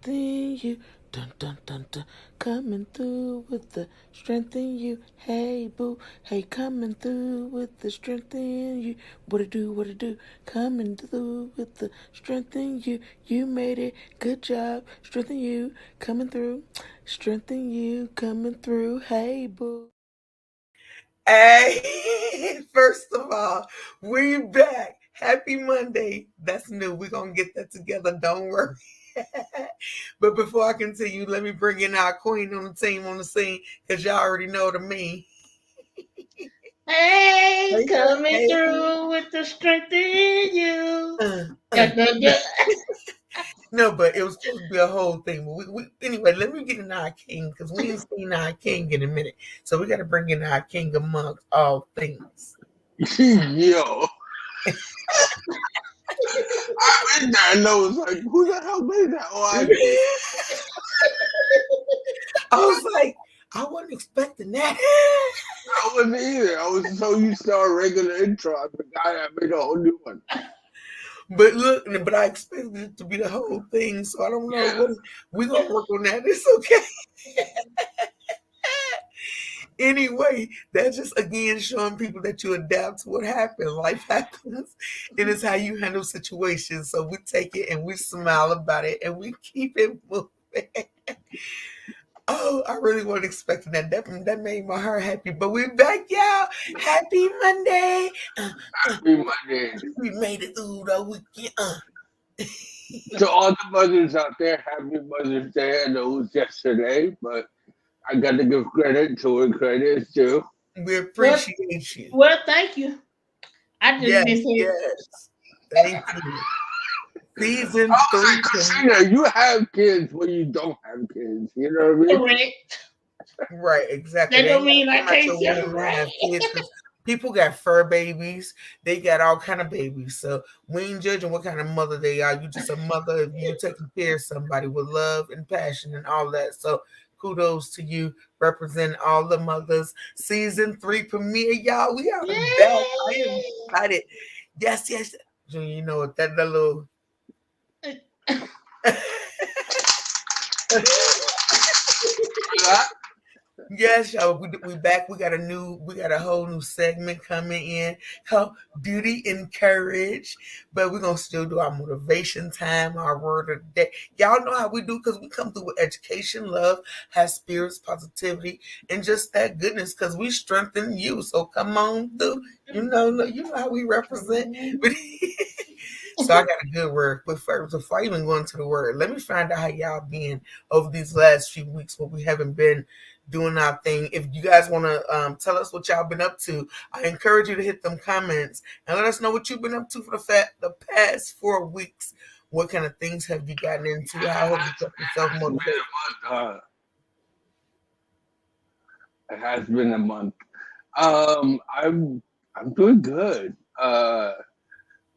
in you. Dun dun dun dun. Coming through with the strength in you. Hey boo. Hey, coming through with the strength in you. What it do, what it do. Coming through with the strength in you. You made it. Good job. Strength in you. Coming through. Strength in you. Coming through. Hey boo. Hey, first of all, we back. Happy Monday. That's new. We're going to get that together. Don't worry. But before I continue, let me bring in our queen on the team on the scene because y'all already know the me. Hey, Hey, coming hey. through with the strength in you. Uh, Da, uh. da, da. No, but it was supposed to be a whole thing. But anyway, let me get in our king because we ain't seen our king in a minute. So we got to bring in our king amongst all things. Yo, I read that and I was like, who the hell made that? Oh, I did. I was like, I wasn't expecting that. I wasn't either. I was so used to our regular intro. I forgot I made a whole new one. But look, but I expected it to be the whole thing, so I don't know Yeah. what we're gonna work on that. It's okay. Anyway, that's just again showing people that you adapt to what happened. Life happens, and it's how you handle situations. So we take it and we smile about it and we keep it moving. Oh, I really wasn't expecting that. That made my heart happy. But we're back, y'all. Happy Monday. Uh, Happy Monday. we made it through the weekend. To all the mothers out there, happy Mother's Day. I know it was yesterday, but I got to give credit to where credit is due. We Well, appreciate you. well, thank you. I just Yes, miss it. yes. Thank you. I Season was three. like, Christina, you have kids when you don't have kids. You know what I mean? Correct. Right, exactly. That They don't ain't mean gotta I come out can't your womb and have kids celebrate. because people got fur babies. They got all kind of babies. So we ain't judging what kind of mother they are. You just a mother if you taking care of somebody with love and passion and all that. So kudos to you representing all the mothers. Season 3 premiere, y'all. We are back. I am Yay! excited. Yes, yes. You know what that little Yes, y'all. We back. We got a whole new segment coming in called Beauty and Courage. But we're gonna still do our motivation time, our word of the day. Y'all know how we do because we come through with education, love, have spirits, positivity, and just that goodness because we strengthen you. So come on through. You know how we represent. But so I got a good word. But first, before I even go into the word, let me find out how y'all been over these last few weeks when we haven't been doing our thing. If you guys want to tell us what y'all been up to, I encourage you to hit them comments and let us know what you've been up to for the past 4 weeks. What kind of things have you gotten into? How have you kept yourself motivated? Uh, it has been a month. I'm doing good.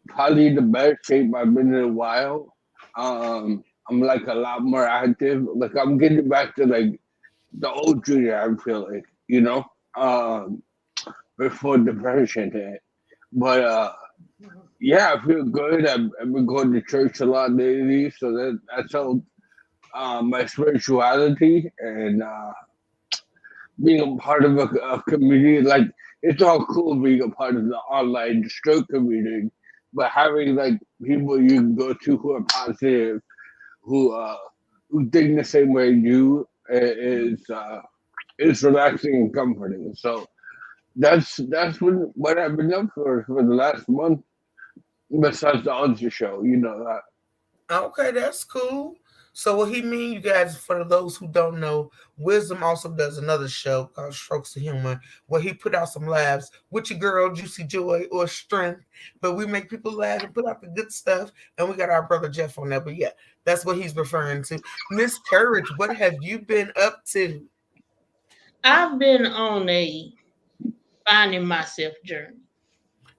Probably the best shape I've been in a while. I'm like a lot more active. Like I'm getting back to like the old Junior. I feel like um, before depression hit. But yeah, I feel good. I've been going to church a lot lately, so that's helped my spirituality and being a part of a community. Like it's all cool being a part of the online stroke community, but having like people you can go to who are positive, who uh, who think the same way you is relaxing and comforting. So that's what I've been up for the last month. Besides the other show, you know that. Okay, that's cool. So what he mean, you guys, for those who don't know, Wisdom also does another show called Strokes of Humor, where he put out some laughs with your girl Juicy Joy or Strength, but we make people laugh and put out the good stuff, and we got our brother Jeff on there. But yeah, that's what he's referring to. Miss Courage, what have you been up to? I've been on a finding myself journey.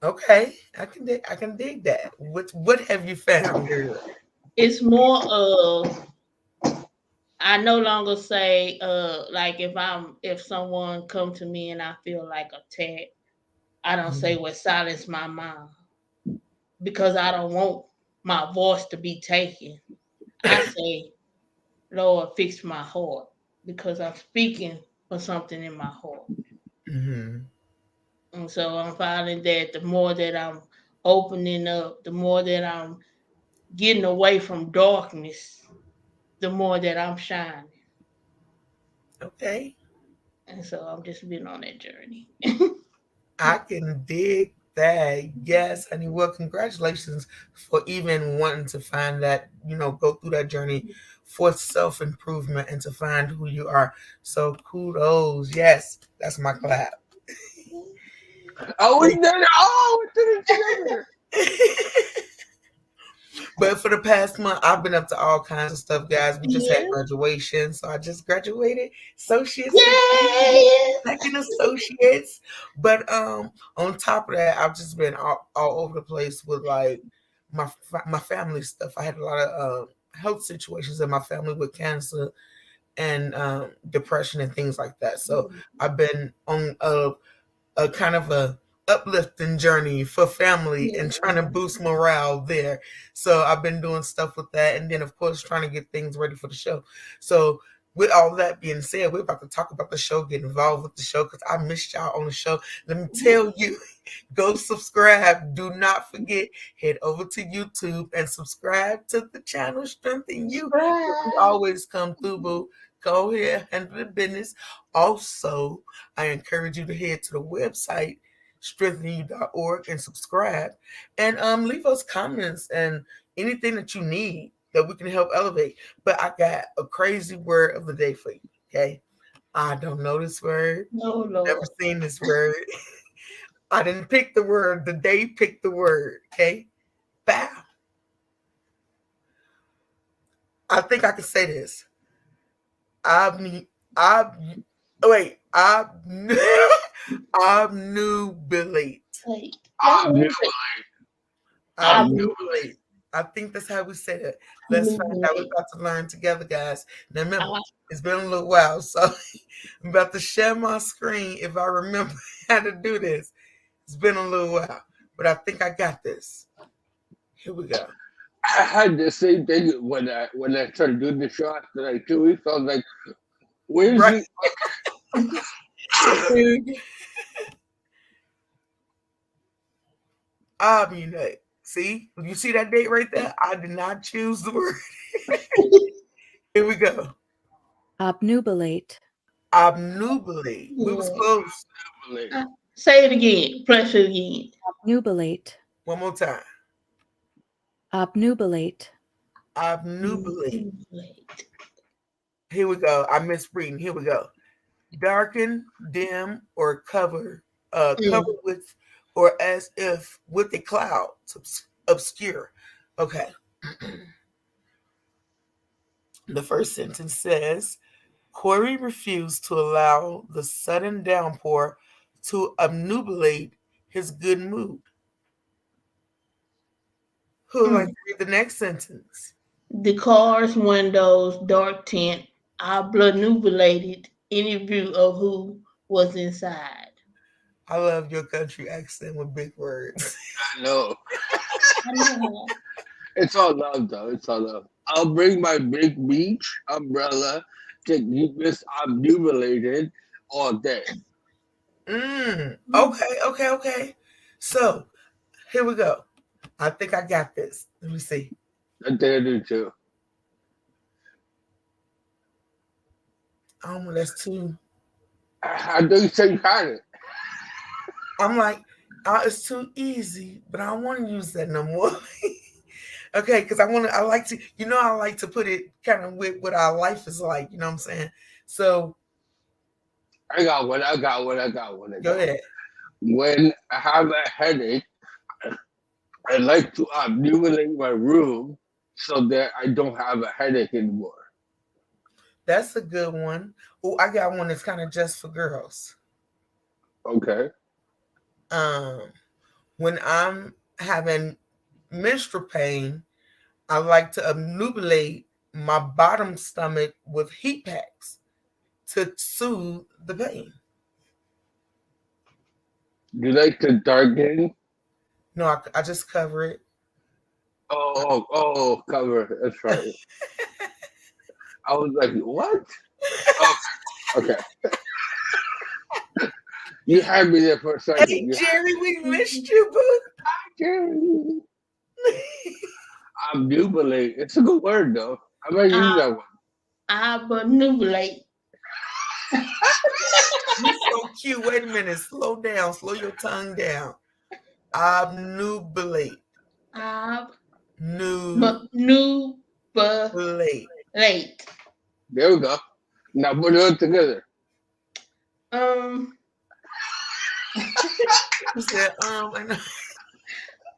Okay, I can dig that. What have you found, girl? It's more of I no longer say like if someone come to me and I feel like attacked, I don't say Mhm. well silence my mom because I don't want my voice to be taken. I say Lord, fix my heart because I'm speaking for something in my heart. Mm-hmm. And so I'm finding that the more that I'm opening up, the more that I'm getting away from darkness, the more that I'm shining. Okay. And so I'm just been on that journey. I can dig that. Yes, honey. Well, congratulations for even wanting to find that, go through that journey for self improvement and to find who you are. So kudos. Yes, that's my clap. Oh, we did it! Oh, we did it together! But for the past month, I've been up to all kinds of stuff, guys. We just had Yeah. graduation, so I just graduated, associate's degree, Yay! second associates. But on top of that, I've just been all over the place with like my family stuff. I had a lot of health situations in my family with cancer and depression and things like that. So I've been on a kind of a uplifting journey for family Yeah. and trying to boost morale there. So I've been doing stuff with that, and then of course trying to get things ready for the show. So with all that being said, we're about to talk about the show, get involved with the show because I missed y'all on the show. Let me tell you, go subscribe. Do not forget, head over to YouTube and subscribe to the channel. Strengthen you. We always come through, boo. Go ahead, handle the business. Also, I encourage you to head to the website, strengthenyou.org, and subscribe. And leave us comments and anything that you need that we can help elevate. But I got a crazy word of the day for you. Okay. I don't know this word. No, Never Lord. seen this word. I didn't pick the word. The day picked the word. Okay. Bow. I think I can say this. Ob, ob, wait. Obnubilate. Like, I knew I knew Obnubilate. I think that's how we say it. Let's find out. We're about to learn together, guys. Now remember, it's been a little while, so I'm about to share my screen if I remember how to do this. It's been a little while, but I think I got this. Here we go. I had the same thing when I started doing the show after like 2 weeks. I was like, "Where's Right. he?" Obnubulate. See? You see that date right there? I did not choose the word. Here we go. Obnubilate. Obnubilate. We was close. say it again. Press it again. Obnubilate. One more time. Obnubilate. Obnubilate. Here we go. I misreading. Here we go. Darken, dim, or cover with, or as if with a cloud to obscure. Okay. The first sentence says, Corey refused to allow the sudden downpour to obnubilate his good mood. Who would like to read the next sentence? The car's windows, dark tint, obnubulated any view of who was inside. I love your country accent with big words. I know. I know. It's all love, though. It's all love. I'll bring my big beach umbrella to keep this obnubulated all day. Okay. So here we go. I think I got this. Let me see. I think I do too. Oh, that's too. I think you said you had it. I'm like, it's too easy, but I don't want to use that no more. Okay, because I like to put it kind of with what our life is like, you know what I'm saying? So I got one. go ahead. When I have a headache, I like to obnubulate my room so that I don't have a headache anymore. That's a good one. Oh, I got one that's kind of just for girls. Okay. When I'm having menstrual pain, I like to obnubulate my bottom stomach with heat packs to soothe the pain. You like to darken? No, I just cover it. Oh, cover. That's right. I was like, what? Oh, okay. You had me there for a second. Hey, You had Jerry, we missed you, boo. Jerry. Obnubilate. It's a good word though. I might use that one. Obnubilate. You're so cute. Wait a minute. Slow down. Slow your tongue down. Obnubilate. Nubilate. Nubilate. There we go. Now put it together. Who said, I know.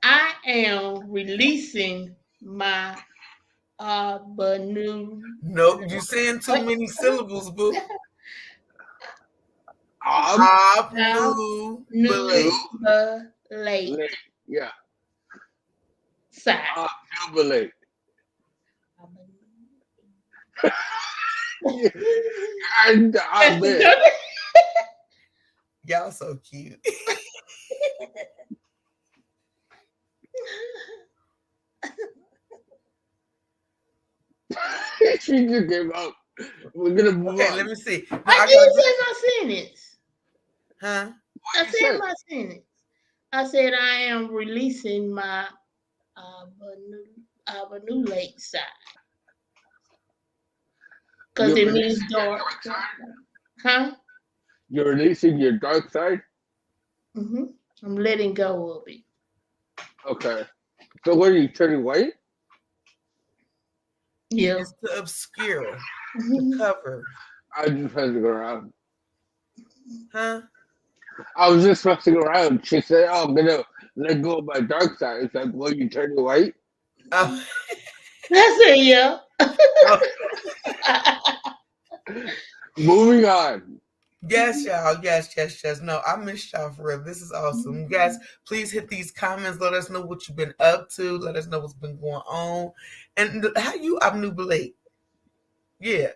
I am releasing my Nope, you're saying too many syllables, boo. Obnubilate. Nubilate. Yeah. Side. Obnubilate. And I bet. Y'all so cute. She just gave up. We're gonna move Okay, on. let me see. No, I did say my sentence. Huh? I said my sentence. I said I am releasing my Obnulate side. Because it means dark. Huh? You're releasing your dark side? Mm-hmm. I'm letting go of it. Okay. So what are you turning white? Yeah. It's to obscure, Mhm. to cover. I was just messing around. Huh? I was just messing around. She said, oh, I'm gonna let go of my dark side. It's like, what, you turning white? Oh. That's it, yeah. Moving on. Yes, y'all. Yes. No, I missed y'all for real. This is awesome. Guys, please hit these comments. Let us know what you've been up to. Let us know what's been going on. And how you obnubilate. Yeah.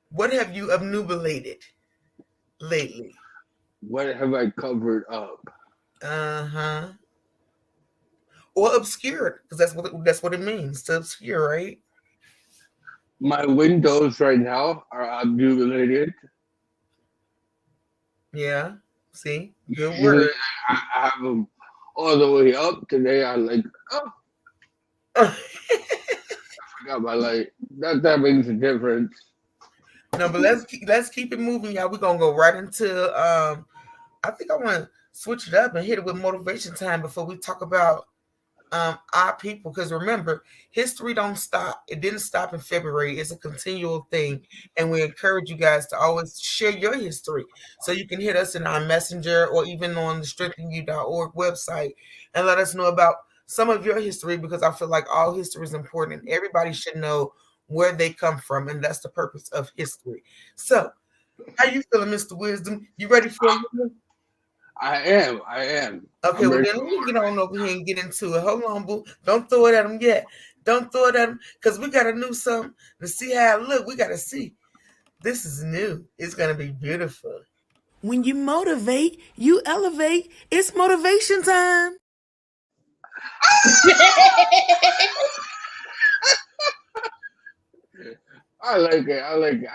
What have you obnubilated lately? What have I covered up? Uh-huh. Or obscured, because that's what it means, to obscure, right? My windows right now are obnubilated. Yeah. See? Good Usually word. I have them all the way up. Today I'm like, oh, I forgot my light. That makes a difference. No, but let's keep it moving, y'all. We're gonna go right into I think I want to switch it up and hit it with motivation time before we talk about our people, because remember, history don't stop. It didn't stop in February. It's a continual thing, and we encourage you guys to always share your history. So you can hit us in our messenger or even on the strengthenyou.org website and let us know about some of your history, because I feel like all history is important and everybody should know where they come from, and that's the purpose of history. So how you feeling, Mr. Wisdom? You ready for it? I am. Okay, I'm well ready. then let me get on over here and get into it. Hold on, boo. Don't throw it at him yet. Don't throw it at him, because we gotta do something to see how it look. We gotta see. This is new. It's gonna be beautiful. When you motivate, you elevate. It's motivation time. I like it.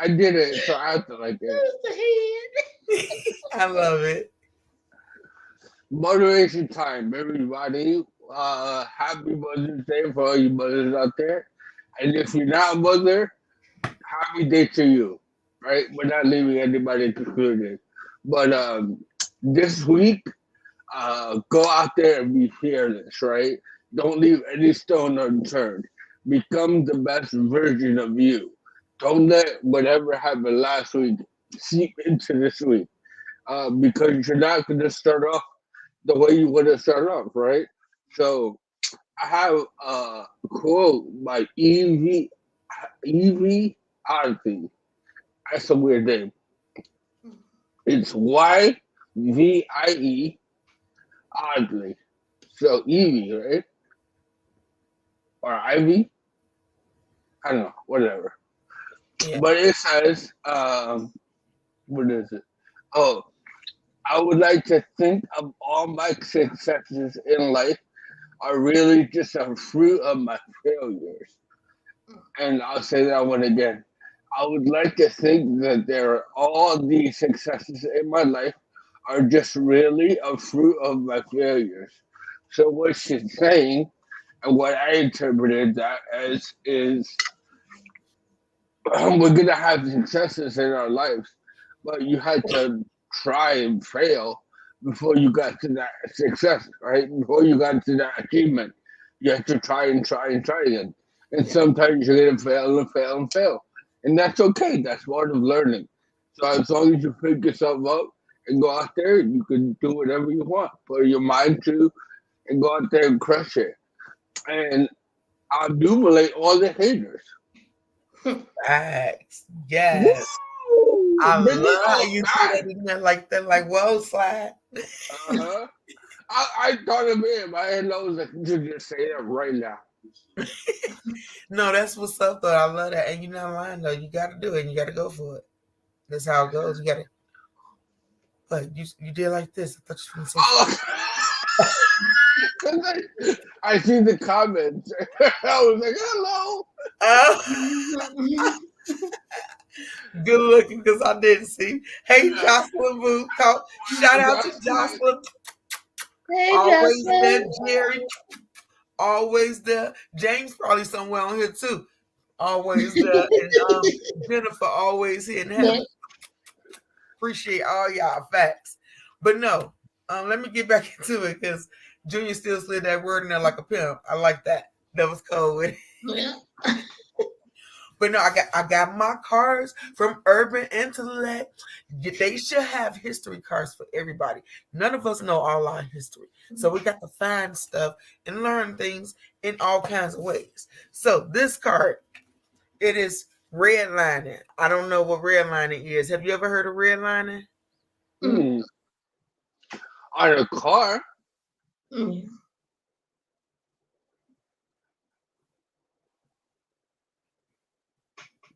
I did it, so I have to like it. I love it. Motivation time, everybody. Happy Mother's Day for all you mothers out there. And if you're not a mother, happy day to you. Right? We're not leaving anybody excluded. But this week, go out there and be fearless, right? Don't leave any stone unturned. Become the best version of you. Don't let whatever happened last week seep into this week. Because you're not going to start off the way you want to start off, right? So I have a quote by Evie Oddly. That's a weird name. It's YVIE Oddly. So Evie, right? Or Ivy? I don't know, whatever. Yeah. But it says, what is it? Oh, I would like to think of all my successes in life are really just a fruit of my failures. And I'll say that one again. I would like to think that all these successes in my life are just really a fruit of my failures. So what she's saying, and what I interpreted that as, is we're gonna have successes in our lives, but you had to try and fail before you got to that success, right? Before you got to that achievement, you have to try and try and try again. And sometimes you're gonna fail and fail and fail, and that's okay. That's part of learning. So as long as you pick yourself up and go out there, you can do whatever you want. Put your mind to, and go out there and crush it. And I jubilate all the haters. Facts. Yes. Woo! I Bring it love how all you threw back. that in there like that, like, whoa, slide. Uh-huh. I thought of it in my head. I was like, you should just say that right now. No, that's what's up, though. I love that. And you're not lying, though. You got to do it and you got to go for it. That's how it goes. You got to, but you did like this. I thought you were going to say Oh. 'Cause I see the comments. I was like, hello. oh, good looking because I didn't see. Hey, Jocelyn Boo. Shout out to Jocelyn. Hey, Always there, Jocelyn. Jerry. Always there. James probably somewhere on here too. Always there. And Jennifer always here in heaven. Yeah. Appreciate all y'all facts. But no, let me get back into it because Junior still slid that word in there like a pimp. I like that. That was cold. Yeah. But no, I got my cards from Urban Intellect. They should have history cards for everybody. None of us know all our history. So we got to find stuff and learn things in all kinds of ways. So this card, it is redlining. I don't know what redlining is. Have you ever heard of redlining? Hmm. On a car? Mm.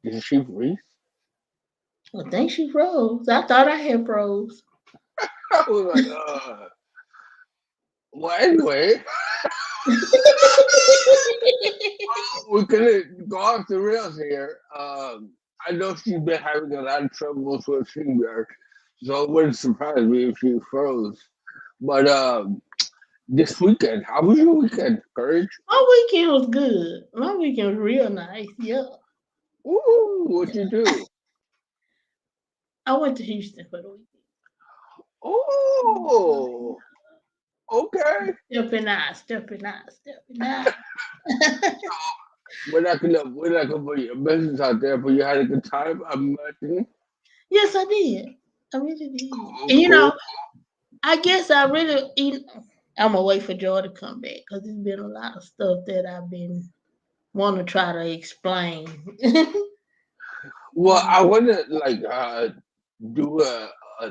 Did she freeze? I think she froze. I thought I had froze. I was like, well, anyway, we're gonna go off the rails here. I know she's been having a lot of troubles with StreamYard, so it wouldn't surprise me if she froze. But this weekend, how was your weekend, Courage? My weekend was good. My weekend was real nice. Yeah. Ooh, what'd you do? I went to Houston for the weekend. Oh, okay. Stepping out. We're not gonna put your business out there, but you had a good time, I'm imagining. Yes, I did. I really did. Cool, And you cool. know, I guess I really, I'm gonna wait for Joy to come back because there's been a lot of stuff that I've been want to try to explain. Well, I want to do a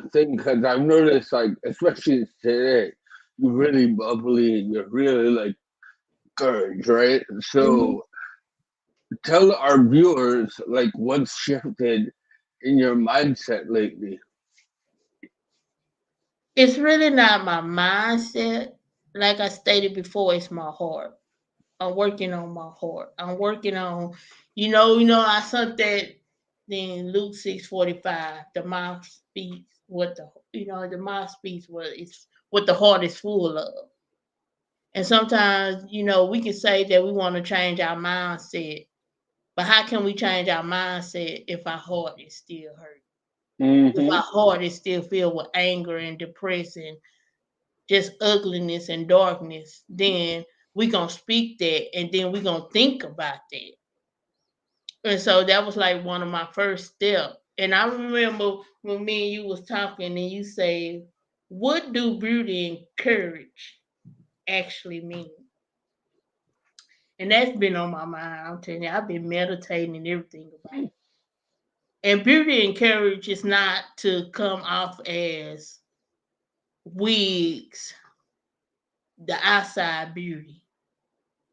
thing because I've noticed, like, especially today, you're really bubbly and you're really like courage, right? So tell our viewers like what's shifted in your mindset lately. It's really not my mindset. Like I stated before, it's my heart. I'm working on my heart. I'm working on, I said that in Luke 6:45, the mouth speaks the mouth speaks what the heart is full of. And sometimes, we can say that we want to change our mindset, but how can we change our mindset if our heart is still hurt? If Mm-hmm. our heart is still filled with anger and depression, just ugliness and darkness, then we gonna speak that and then we gonna think about that. And so that was like one of my first steps. And I remember when me and you was talking and you say, what do beauty and courage actually mean? And that's been on my mind. I'm telling you, I've been meditating and everything about it. And beauty and courage is not to come off as wigs, the outside beauty.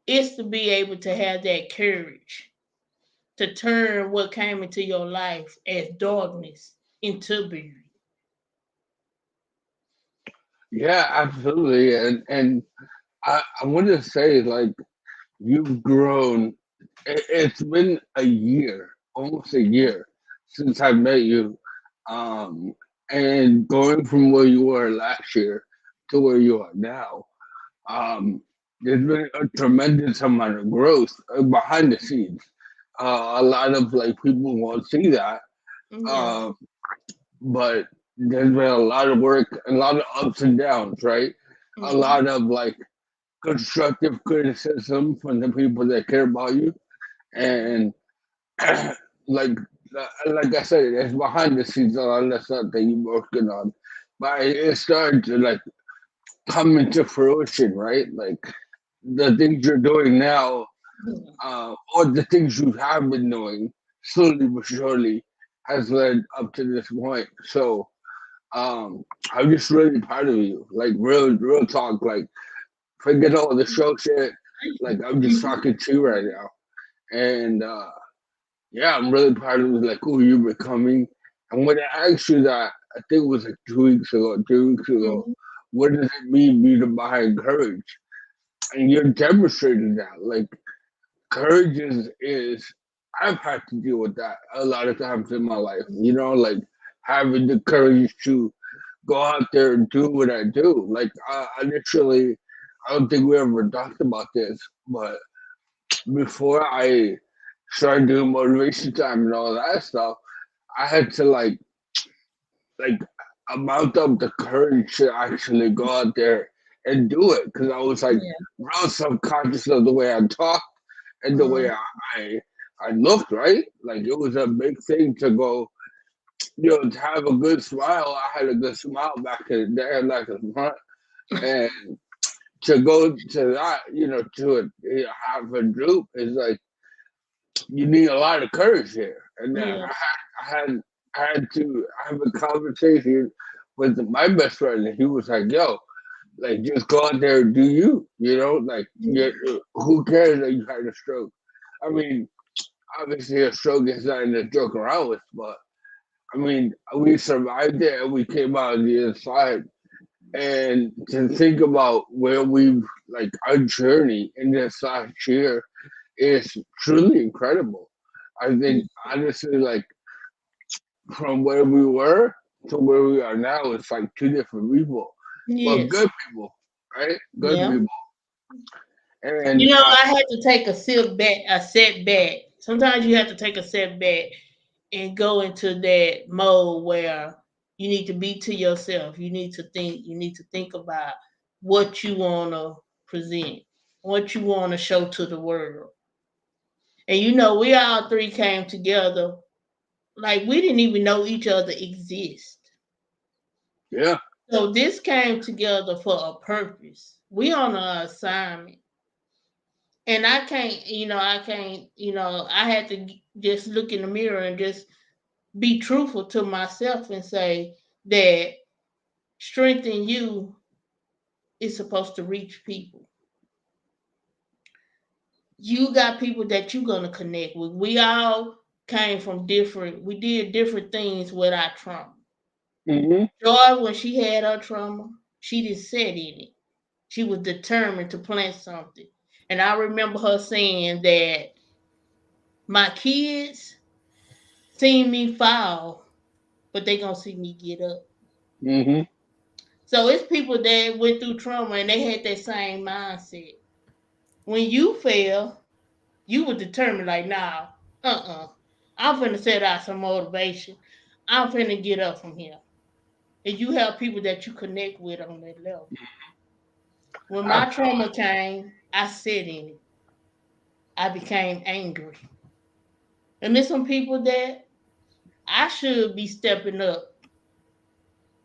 It's to be able to have that courage to turn what came into your life as darkness into beauty. Yeah, absolutely. And I want to say, like, you've grown. It's been a year almost a year since I met you. Um, and going from where you were last year to where you are now, um, there's been a tremendous amount of growth behind the scenes. A lot of like people won't see that, Yeah. um, but there's been a lot of work, a lot of ups and downs, right? A Mhm. lot of like constructive criticism from the people that care about you, and like like I said, it's behind the scenes a lot of stuff that you're working on, but it started to like come into fruition, right? Like the things you're doing now, Yeah. or the things you have been doing, slowly but surely, has led up to this point. So I'm just really proud of you. Like real talk. Like forget all the show shit. Like I'm just Mhm. talking to you right now, and yeah, I'm really proud of like who you're becoming. And when I asked you that, I think it was like 2 weeks ago, 3 weeks ago, Mhm. what does it mean be to behind courage? And you're demonstrating that. Like courage is I've had to deal with that a lot of times in my life. You know, like having the courage to go out there and do what I do. Like I literally, I don't think we ever talked about this, but before I started doing motivation time and all that stuff, I had to like amount up the courage to actually go out there and do it because I was like Yeah. real subconscious of the way I talked and the way Mhm. I I looked, right? Like it was a big thing to go, to have a good smile. I had a good smile back in the day, like a front, and to go to that, to have a droop is like you need a lot of courage here. And then Yeah. I had to have a conversation with my best friend, and he was like, "Yo, like just go out there and do you, like who cares that you had a stroke? I mean, obviously a stroke is nothing to joke around with, but I mean, we survived it and we came out on the other side. And to think about where we've like our journey in this last year is truly incredible. I think honestly, like from where we were to where we are now, it's like two different people, but Yes. good people, right? Good Yeah. people. And You know, I had to take a setback. Sometimes you have to take a setback and go into that mode where you need to be to yourself. You need to think. You need to think about what you want to present, what you want to show to the world. And you know, we all three came together like we didn't even know each other exist. yeah, So this came together for a purpose. We on an assignment. And I can't, I had to just look in the mirror and just be truthful to myself and say that strength in you is supposed to reach people. You got people that you're going to connect with. We all we did different things with our trauma. hmm Joy, when she had her trauma, she didn't sit in it. She was determined to plant something. And I remember her saying that my kids seen me fall, but they gonna see me get up. hmm So it's people that went through trauma and they had that same mindset. When you fail, you were determined like, nah, I'm finna set out some motivation. I'm finna get up from here. And you have people that you connect with on that level. When my trauma came, I sat in it. I became angry. And there's some people that I should be stepping up,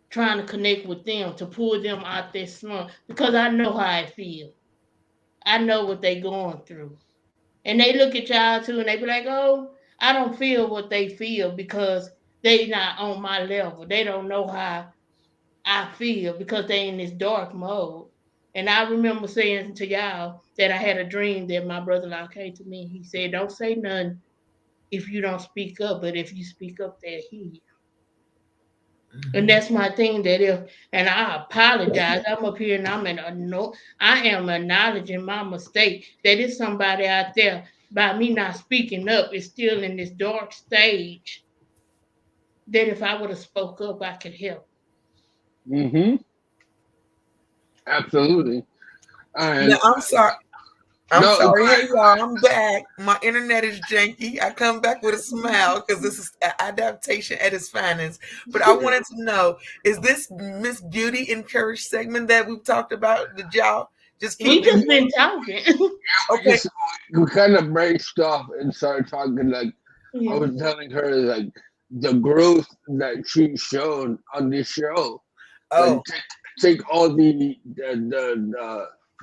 trying to connect with them to pull them out their slump because I know how I feel. I know what they going through. And they look at y'all too and they be like, oh, I don't feel what they feel because they not on my level. They don't know how I feel because they in this dark mode. And I remember saying to y'all that I had a dream that my brother-in-law came to me. He said, don't say nothing if you don't speak up, but if you speak up, they'll hear you. And Mhm. that's my thing. That if and I apologize, I'm up here and I am acknowledging my mistake. That is somebody out there. by me not speaking up, is still in this dark stage. That if I would have spoke up, I could help. Mm-hmm. Absolutely. Now, And I'm sorry. I'm no, sorry. Hey, y'all, I'm back. My internet is janky. I come back with a smile because this is adaptation at its finest. But I wanted to know, is this Miss Beauty Encouraged segment that we've talked about? Did y'all just We keep just it? been talking. Okay. we kind of branched off and started talking. Like I Yeah. was telling her, like the growth that she showed on this show. Like Oh, take all the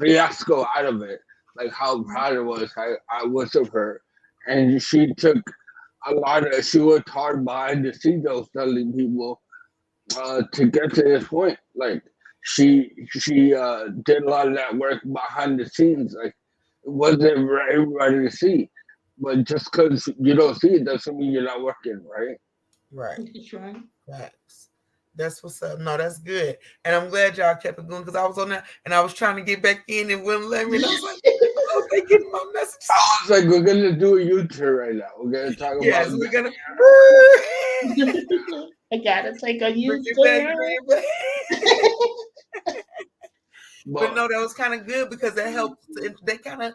fiasco out of it. Like how proud I was of her, and she took a lot of. She worked hard behind the scenes. I was telling people to get to this point. Like she did a lot of that work behind the scenes. Like it wasn't for everybody to see, but just because you don't see it doesn't mean you're not working, right? right. That's right. Facts. That's what's up. No, that's good. And I'm glad y'all kept it going because I was on that and I was trying to get back in and wouldn't let me. And I was like, oh, they getting my messages. I was like, we're gonna do a U-turn right now. We're gonna talk Yes, about we're gonna I gotta take a bring it back, U-turn. bring it back. But but no, that was kind of good because that helped. They kind of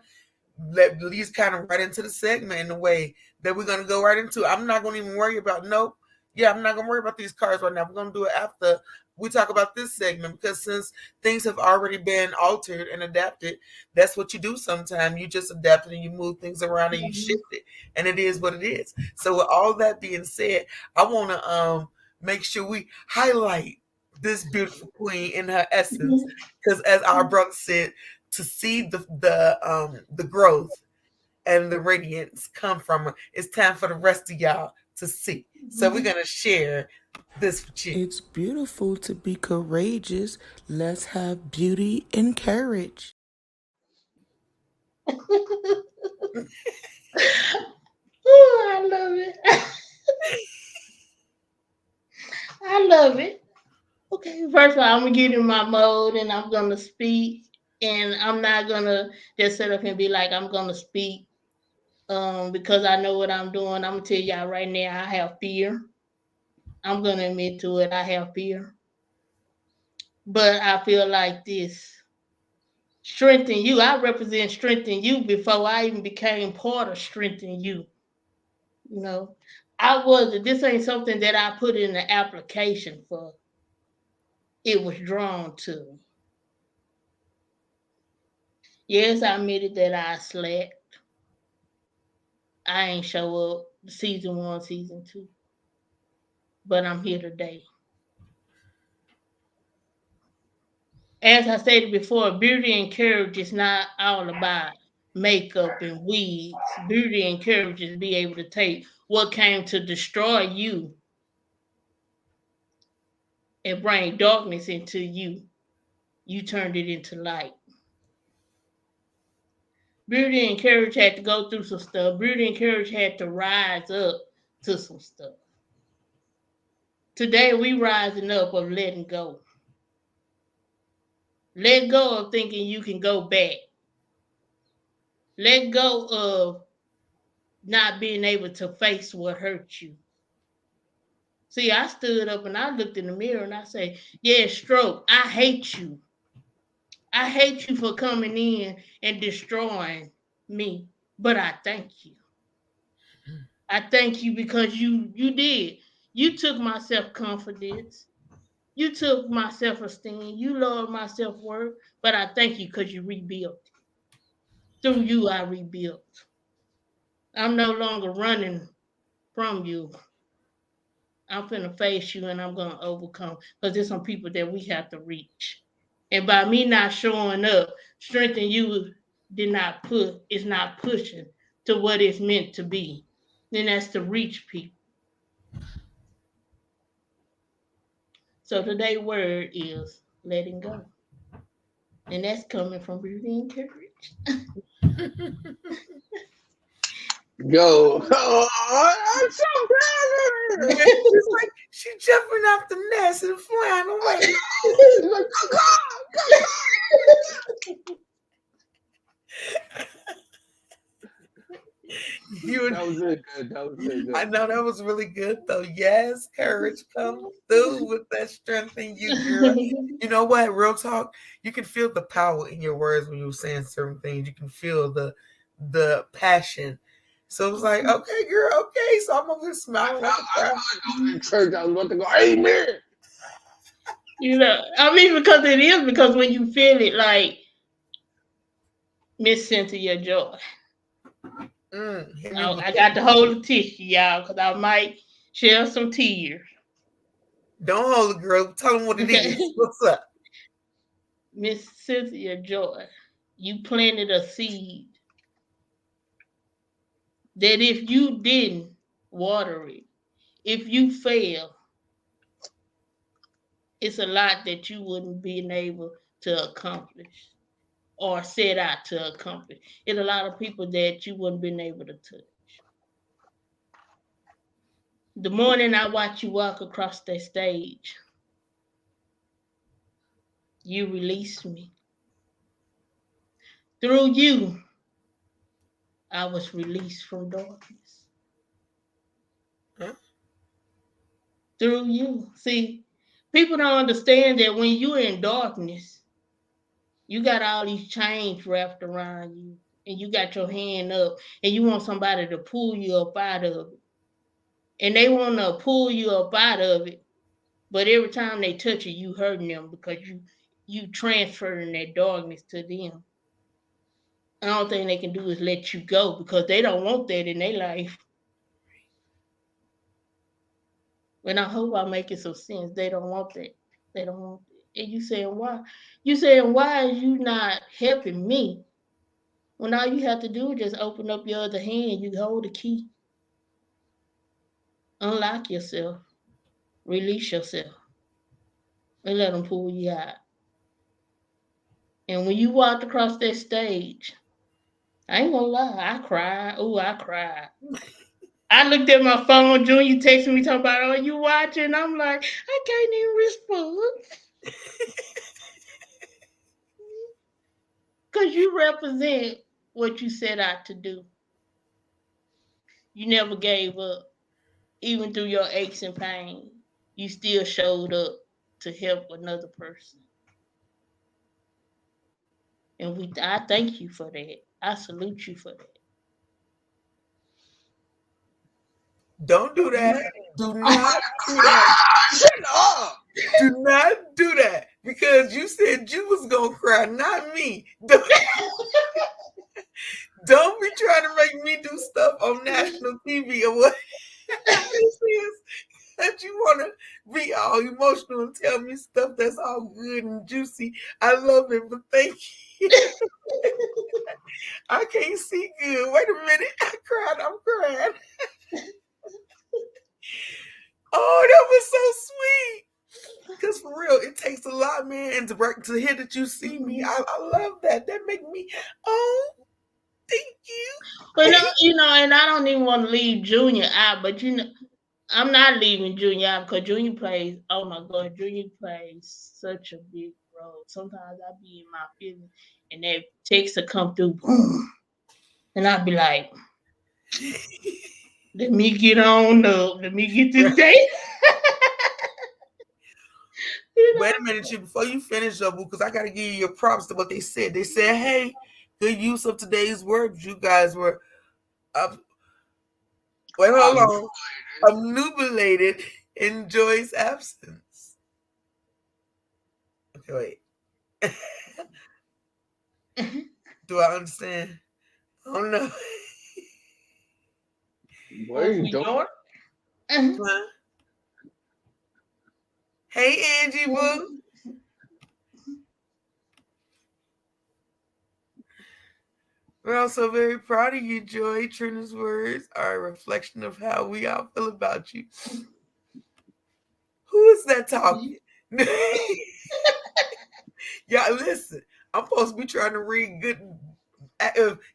let leads kind of right into the segment in a way that we're gonna go right into. I'm not gonna even worry about nope. Yeah, I'm not gonna worry about these cars right now. We're gonna do it after we talk about this segment because since things have already been altered and adapted, that's what you do sometimes. You just adapt it and you move things around and you shift it. And it is what it is. So with all that being said, I wanna make sure we highlight this beautiful queen in her essence. Because as our brother said, to see the growth and the radiance come from her, it's time for the rest of y'all to see. So we're gonna share this with you. It's beautiful to be courageous. Let's have beauty and courage. Oh, I love it. I love it. Okay, first of all, I'm gonna get in my mode and I'm gonna speak, and I'm not gonna just sit up and be like I'm gonna speak because I know what I'm doing. I'm gonna tell y'all right now, I have fear. I'm gonna admit to it, I have fear. But I feel like this strengthen you. I represent strengthen you before I even became part of strengthen you. You know, this ain't something that I put in the application for. It was drawn to. Yes, I admitted that I slept. I ain't show up season 1, season 2. But I'm here today. As I stated before, beauty and courage is not all about makeup and wigs. Beauty and courage is be able to take what came to destroy you and bring darkness into you. You turned it into light. Beauty and courage had to go through some stuff. Beauty and courage had to rise up to some stuff. Today we rising up of letting go. Let go of thinking you can go back. Let go of not being able to face what hurt you. See, I stood up and I looked in the mirror and I say, yeah, stroke, I hate you. I hate you for coming in and destroying me. But I thank you. I thank you because you did. You took my self-confidence. You took my self-esteem. You lowered my self-worth. But I thank you because you rebuilt. Through you, I rebuilt. I'm no longer running from you. I'm finna face you and I'm gonna overcome. Because there's some people that we have to reach. And by me not showing up, strengthen you is not pushing to what it's meant to be. Then that's to reach people. So today's word is letting go. And that's coming from beauty and courage. yo, oh, I'm so proud of her. It's like she jumping off the nest and flying away. Like, was really good. That was really good. I know that was really good though. Yes, courage comes through with that strength in you, girl. You know what? Real talk. You can feel the power in your words when you were saying certain things. You can feel the passion. So it was like, okay, girl, okay. So I'm over here smiling like a I crowd. was in church. I was about to go, amen. You know, I mean, because when you feel it, like Miss Cynthia Joy. Hit me Oh, with I it. got to hold the tissue, y'all, because I might shed some tears. Don't hold it, girl. Tell them what it Okay. is. What's up? Miss Cynthia Joy, you planted a seed that if you didn't water it, if you fail, it's a lot that you wouldn't be able to accomplish or set out to accomplish. It's a lot of people that you wouldn't been able to touch. The morning I watch you walk across that stage, you released me. Through you, I was released from darkness. Huh? Through you. See, people don't understand that when you're in darkness, you got all these chains wrapped around you, and you got your hand up, and you want somebody to pull you up out of it. And they want to pull you up out of it, but every time they touch you, you hurting them because you transferring that darkness to them. The only thing they can do is let you go because they don't want that in their life. And I hope I'm making some sense. They don't want that. They don't want that. And you saying why? You saying why is you not helping me? When all you have to do is just open up your other hand, you hold the key, unlock yourself, release yourself, and let them pull you out. And when you walked across that stage, I ain't gonna lie, I cried. Oh, I cried. I looked at my phone, Junior texted me talking about, "Oh, you watching?" I'm like, I can't even respond. Because you represent what you set out to do. You never gave up. Even through your aches and pain, you still showed up to help another person. And I thank you for that. I salute you for that. Don't do that. Do not do that. Shut up. Do not do that. Because you said you was gonna cry, not me. Don't be trying to make me do stuff on national TV or what this is. That you want to be all emotional and tell me stuff that's all good and juicy. I love it, but thank you. I can't see good. Wait a minute. I cried. I'm crying. Oh, that was so sweet. Because for real, it takes a lot, man. And to hear that you see me, I love that. That make me, oh, thank you. But and I don't even want to leave Junior out, but I'm not leaving Junior out because Junior plays, oh my God, Junior plays such a big role. Sometimes I be in my feelings and that text will come through, boom, and I'll be like, let me get on up. Let me get this day. Wait a minute, before you finish up, because I got to give you your props to what they said. They said, hey, good use of today's words. You guys were hold on. Obnubilated in Joy's absence. Okay, wait. Do I understand? Oh no. What are you doing? Huh? Hey, Angie Boo. We're also very proud of you, Joy. Trina's words are a reflection of how we all feel about you. Who is that talking? Y'all listen. I'm supposed to be trying to read good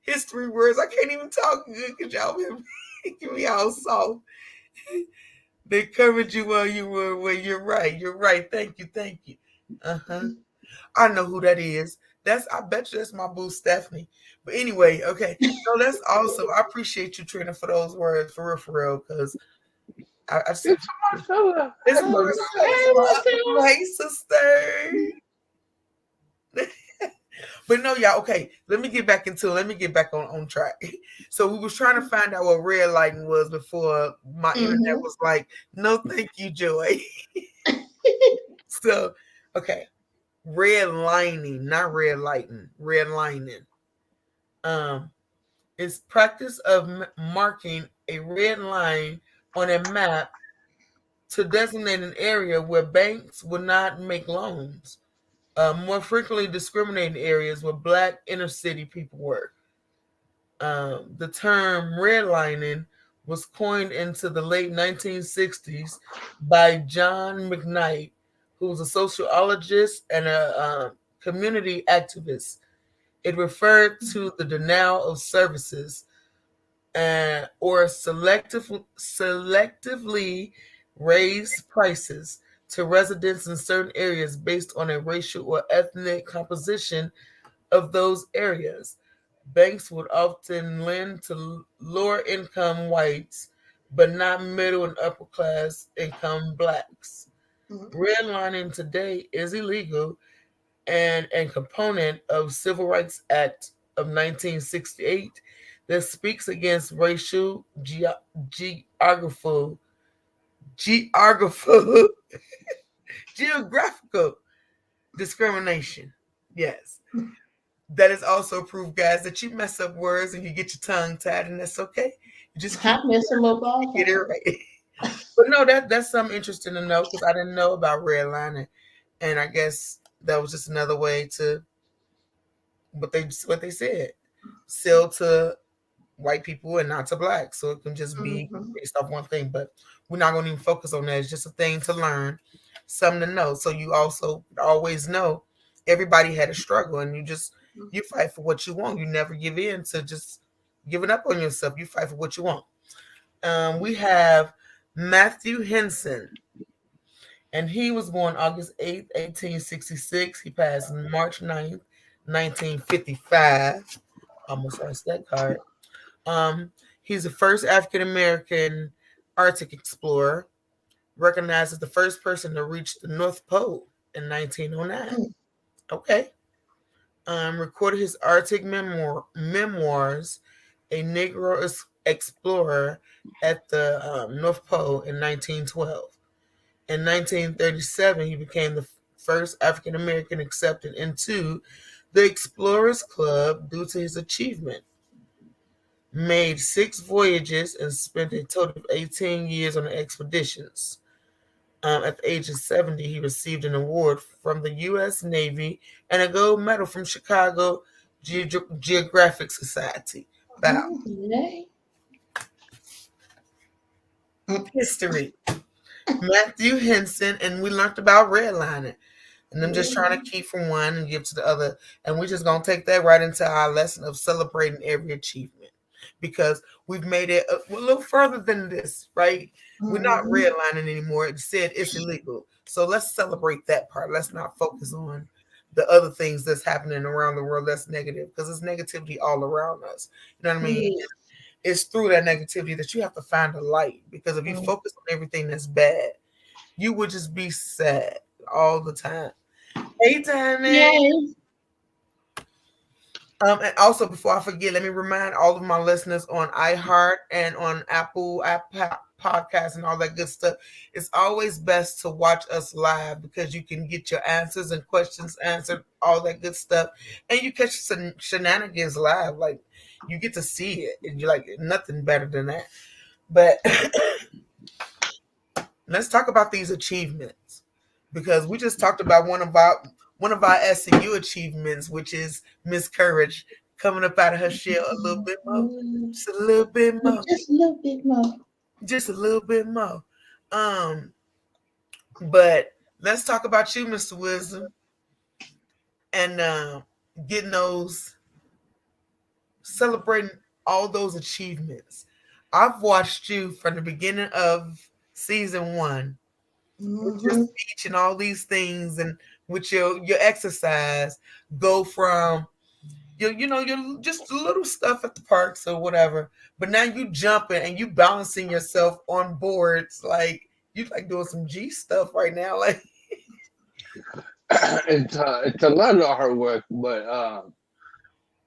history words. I can't even talk good because y'all been making me all soft. They covered you while you were. Well, you're right. You're right. Thank you. Thank you. I know who that is. I bet you that's my boo Stephanie. But anyway, okay. No, that's awesome. I appreciate you, Trina, for those words, for real, because I just It's Marcella. it's Hey, Marcella. Hey, Hey, sister. But no, y'all, okay, let me get back into it. Let me get back on track. So we was trying to find out what red lighting was before my internet was like, no, thank you, Joy. So, okay, red lining, not red lighting, red lining. Um, is practice of marking a red line on a map to designate an area where banks would not make loans. More frequently discriminating areas where black inner city people work. The term redlining was coined into the late 1960s by John McKnight, who was a sociologist and a community activist. It referred to the denial of services or selectively raise prices to residents in certain areas based on a racial or ethnic composition of those areas. Banks would often lend to lower income whites, but not middle and upper class income blacks. Redlining today is illegal and a component of Civil Rights Act of 1968 that speaks against racial geographical geographical discrimination. Yes. That is also proof, guys, that you mess up words and you get your tongue tied, and that's okay. You just keep I mess them up all get it time. right. But no, that's something interesting to know because I didn't know about redlining, and I guess that was just another way to what they said, sell to white people and not to black, so it can just be based off one thing. But we're not going to even focus on that. It's just a thing to learn, something to know. So you also always know everybody had a struggle, and you fight for what you want. You never give in to just giving up on yourself. You fight for what you want. We have Matthew Henson, and he was born August 8th, 1866. He passed March 9th, 1955. Almost lost that card. He's the first African American Arctic explorer, recognized as the first person to reach the North Pole in 1909. Okay. Recorded his Arctic memoirs, A Negro Explorer at the North Pole in 1912. In 1937, he became the first African American accepted into the Explorers Club due to his achievement. Made 6 voyages and spent a total of 18 years on the expeditions. At the age of 70, he received an award from the U.S. Navy and a gold medal from Chicago Geographic Society. Wow. History. Matthew Henson, and we learned about redlining. And I'm just trying to keep from one and give to the other. And we're just going to take that right into our lesson of celebrating every achievement. Because we've made it a little further than this, right? We're not redlining anymore. It said it's illegal. So let's celebrate that part. Let's not focus on the other things that's happening around the world that's negative, because there's negativity all around us. You know what I mean? It's through that negativity that you have to find a light. Because if you focus on everything that's bad, you would just be sad all the time. Hey, Tammy. Yes. And also, before I forget, let me remind all of my listeners on iHeart and on Apple Podcasts and all that good stuff. It's always best to watch us live because you can get your answers and questions answered, all that good stuff, and you catch some shenanigans live. Like you get to see it, and you're like nothing better than that. But let's talk about these achievements because we just talked about one of our SCU achievements, which is Miss Courage coming up out of her shell a little bit more. Just a little bit more. Just a little bit more. Just a little bit more. But let's talk about you, Mr. Wisdom, and getting those, celebrating all those achievements. I've watched you from the beginning of season 1 with your speech and all these things and with your exercise, go from your just little stuff at the parks or whatever, but now you jumping and you balancing yourself on boards, like you like doing some G stuff right now, like It's a lot of hard work, but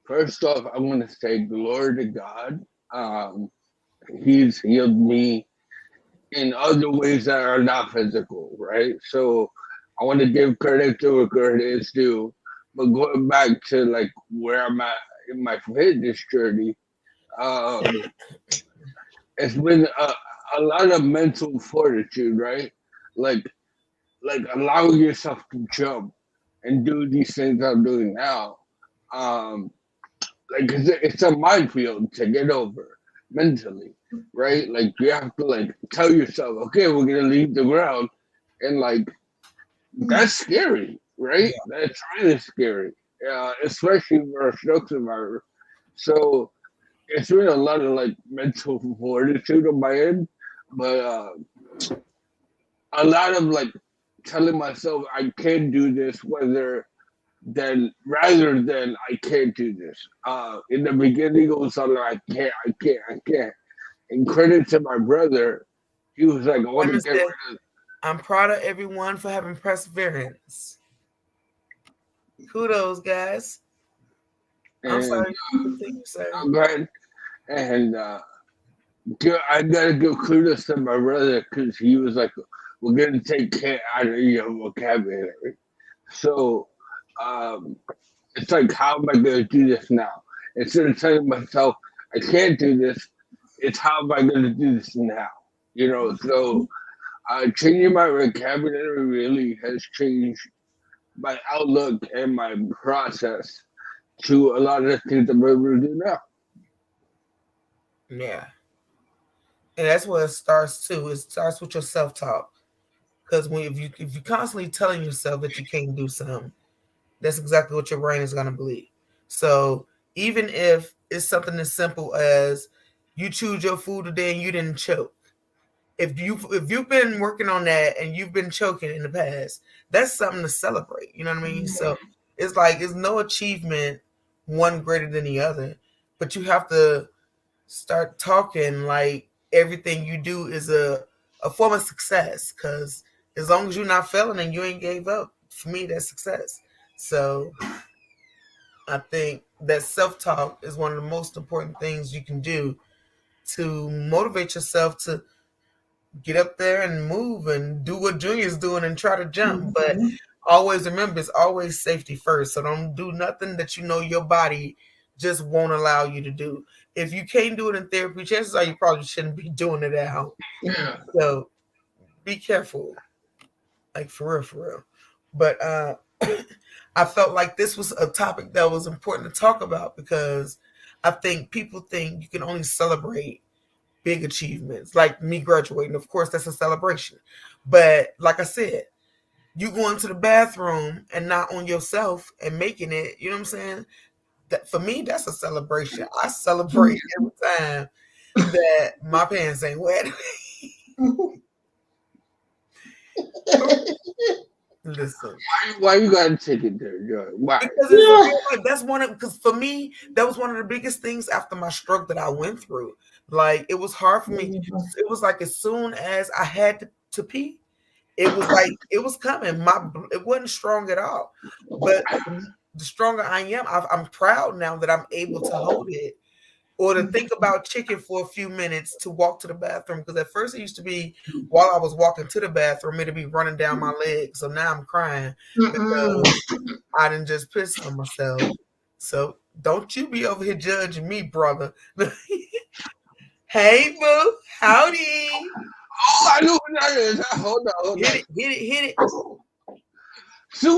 first off, I want to say glory to God. Um, he's healed me in other ways that are not physical, right? So I want to give credit to where credit is due. But going back to like where I'm at in my fitness journey, um, it's been a lot of mental fortitude, right? Like like allowing yourself to jump and do these things I'm doing now. Um, like it's a minefield to get over mentally, right? Like you have to like tell yourself, okay, we're gonna leave the ground, and like that's scary, right? yeah. That's really scary, especially for a stroke survivor. So it's been a lot of like mental fortitude on my end, but a lot of like telling myself I can do this, whether than rather than I can't do this. In the beginning, it was something like I can't. And credit to my brother, he was like, I want to get rid Understand. of. I'm proud of everyone for having perseverance. Kudos, guys. I'm And sorry. Continue, sir. go ahead. And I gotta give kudos to my brother because he was like, we're gonna take care out of your vocabulary. So um, it's like, how am I gonna do this now? Instead of telling myself I can't do this, it's how am I gonna do this now? You know, so changing my vocabulary really has changed my outlook and my process to a lot of the things I'm able to do now. Yeah. And that's where it starts too. It starts with your self-talk. Because when if you constantly telling yourself that you can't do something, that's exactly what your brain is gonna believe. So even if it's something as simple as you chewed your food today and you didn't choke, if you've been working on that and you've been choking in the past, that's something to celebrate. You know what I mean? So it's like it's no achievement one greater than the other, but you have to start talking like everything you do is a form of success. Because as long as you're not failing and you ain't gave up, for me that's success. So I think that self talk is one of the most important things you can do to motivate yourself to get up there and move and do what Junior's doing and try to jump. But always remember, it's always safety first. So don't do nothing that you know your body just won't allow you to do. If you can't do it in therapy, chances are you probably shouldn't be doing it at home. Yeah. So be careful, like for real, for real. But I felt like this was a topic that was important to talk about because I think people think you can only celebrate big achievements, like me graduating. Of course, that's a celebration. But like I said, you going to the bathroom and not on yourself and making it, you know what I'm saying? That for me, that's a celebration. I celebrate every time that my pants ain't wet. Listen, Why you gotta take it there, Joy? Why? because it's a real life. That's one of because for me, that was one of the biggest things after my stroke that I went through. Like it was hard for me. It was like as soon as I had to pee, it was like it was coming. It wasn't strong at all. But the stronger I am, I'm proud now that I'm able to hold it or to think about chicken for a few minutes to walk to the bathroom. Because at first it used to be while I was walking to the bathroom, it'd be running down my legs. So now I'm crying because I didn't just piss on myself. So don't you be over here judging me, brother. Hey, boo, howdy. Oh, I know what that is. Hold on, hold on. Hit it, hit it. Sweet,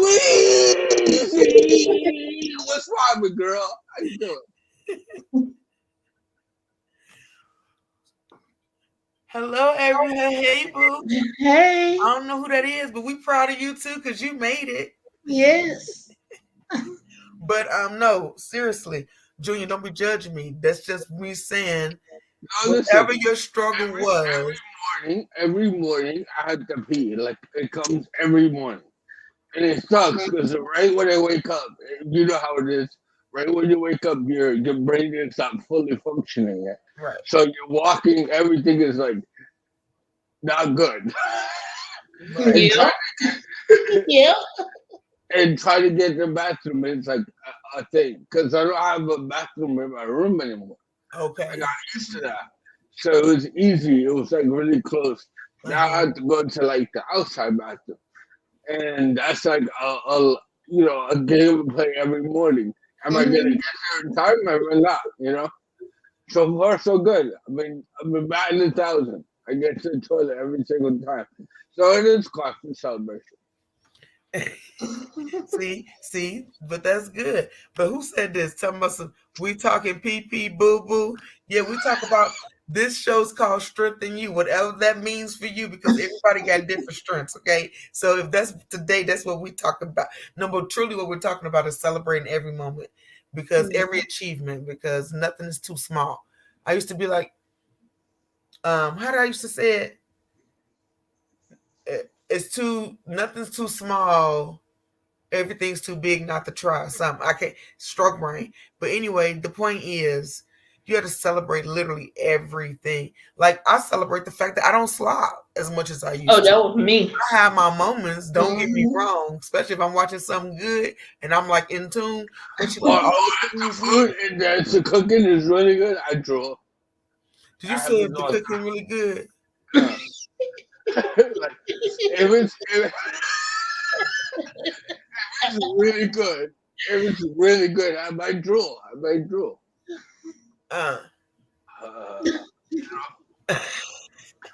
what's wrong with girl? How you doing? Hello, everyone. Hey, boo. Hey, I don't know who that is, but we proud of you too because you made it. yes. But no, seriously, Junior, don't be judging me. That's just me saying No, whatever listen. your struggle was. Every morning, I have to pee. Like it comes every morning. And it sucks because right when I wake up, you know how it is. Right when you wake up, your brain is not fully functioning yet. Right. So you're walking, everything is like not good. Right. and Yeah, try yeah. and try to get the bathroom. It's like a thing because I don't have a bathroom in my room anymore. I Okay. got used to that, so it was easy. It was like really close. Now I Uh-huh. have to go to like the outside bathroom, and that's like a game to play every morning. Am I gonna Mhm. get there in time? Am I not? So far so good. I've been batting 1,000. I get to the toilet every single time, so it is cause for celebration. See, but that's good. But who said this? Tell us we talking pee pee boo boo. Yeah, we talk about this show's called Strength in You, whatever that means for you, because everybody got different strengths. Okay, so if that's today, that's what we talking about. No, but truly, what we're talking about is celebrating every moment, because every achievement, because nothing is too small. I used to be like, how did I used to say it? It's too nothing's too small, everything's too big not to try something. I can't stroke brain. But anyway, the point is you have to celebrate literally everything. Like I celebrate the fact that I don't slop as much as I Oh, used to. that was me. I have my moments, don't get me Mhm. wrong, especially if I'm watching something good and I'm like in tune. What you Or like? if the food and the cooking is really good, I draw. Did you I say happen if the all cooking really good? time. Like if it's really good, if it's really good, I might draw. I might draw. Uh Uh,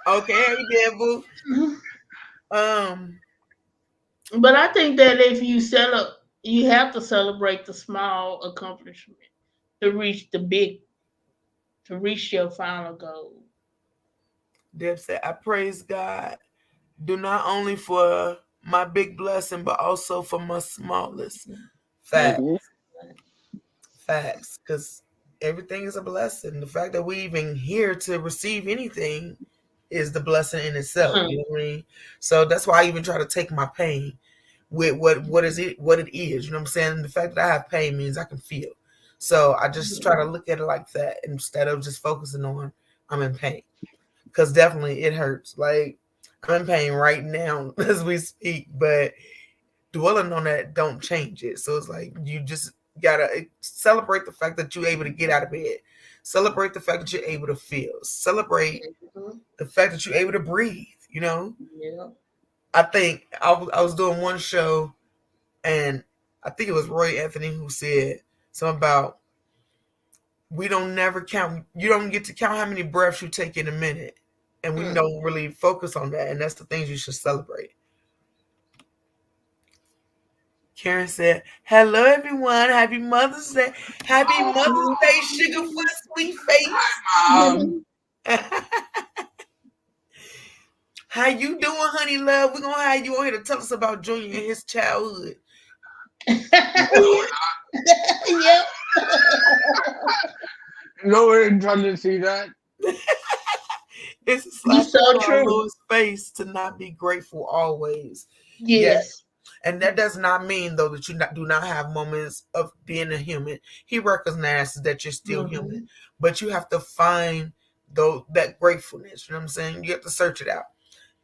okay, hey Devil. Um But I think that if you have to celebrate the small accomplishment to reach to reach your final goal. Deb said, I praise God. Do not only for my big blessing, but also for my smallest. Fact, mhm. facts. Because everything is a blessing. The fact that we even here to receive anything is the blessing in itself. You know what I mean? So that's why I even try to take my pain with what it is. You know what I'm saying? The fact that I have pain means I can feel. So I just try to look at it like that instead of just focusing on I'm in pain. Because definitely it hurts. Like I'm in pain right now as we speak, but dwelling on that don't change it. So it's like you just gotta celebrate the fact that you're able to get out of bed. Celebrate the fact that you're able to feel. Celebrate Mhm. the fact that you're able to breathe. You know, Yeah. I think I was doing one show, and I think it was Roy Anthony who said something about we don't never count. You don't get to count how many breaths you take in a minute, and we don't really focus on that. And that's the things you should celebrate. Karen said, "Hello, everyone. Happy Mother's Day. Happy Mother's Day, Sugarfoot Sweet Face. Um, How you doing, honey love? We're going to have you on here to tell us about Junior and his childhood." Yep. no one trying to see that. It's a slap It's so across true. Louis' face to not be grateful always. Yes. Yes. And that does not mean, though, that do not have moments of being a human. He recognizes that you're still human. Mhm. But you have to find that gratefulness. You know what I'm saying? You have to search it out.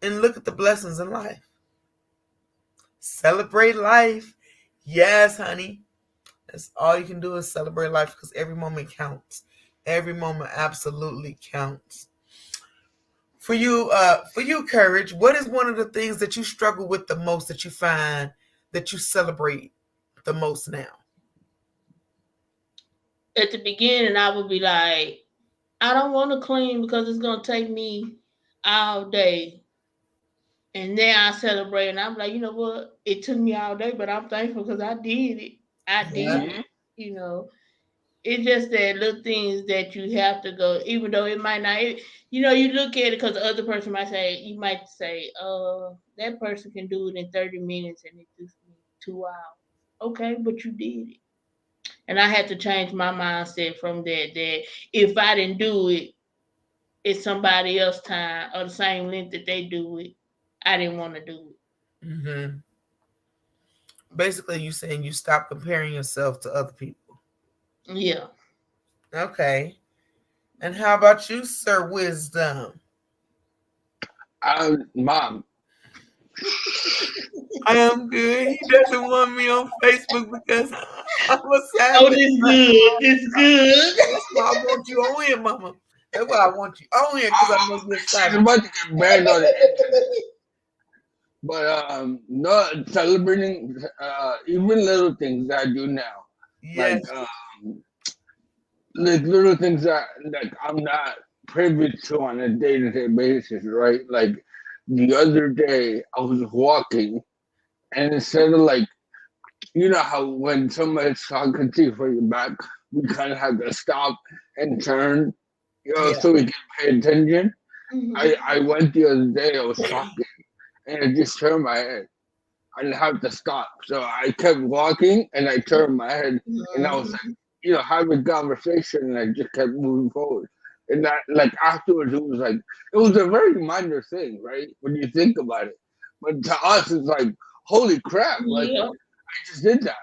And look at the blessings in life. Celebrate life. Yes, honey. That's all you can do is celebrate life because every moment counts. Every moment absolutely counts. For you, Courage, what is one of the things that you struggle with the most that you find that you celebrate the most now? At the beginning, I would be like, I don't want to clean because it's gonna take me all day. And then I celebrate, and I'm like, you know what? It took me all day, but I'm thankful because I did it. I Yeah. did it. You know, it's just that little things that you have to go, even though it might not. You look at it because the other person might say, you might say, that person can do it in 30 minutes, and it took me 2 hours. Okay, but you did it, and I had to change my mindset from that. That if I didn't do it, it's somebody else's time or the same length that they do it. I didn't want to do it. Hmm. Basically, you saying you stop comparing yourself to other people. Yeah. Okay. And how about you, Sir Wisdom? Mom, I am good. He doesn't want me on Facebook because I'm a Oh, savage. this good. This good. That's why I want you on here, Mama. That's why I want you on here because I know you're she's savage. about to get banned on the internet. But no, celebrating even little things that I do now, Yes. like little things that like I'm not privy to on a day-to-day basis, right? Like the other day, I was walking, and instead of like, you know how when somebody's talking to you from your back, we kind of have to stop and turn, Yeah. so we can pay attention. Mhm. I went the other day, I was talking, and I just turned my head. I didn't have to stop. So I kept walking and I turned my head and I was like, having conversation and I just kept moving forward. And that like afterwards it was a very minor thing, right? When you think about it. But to us it's like, holy crap, like Yeah. I just did that.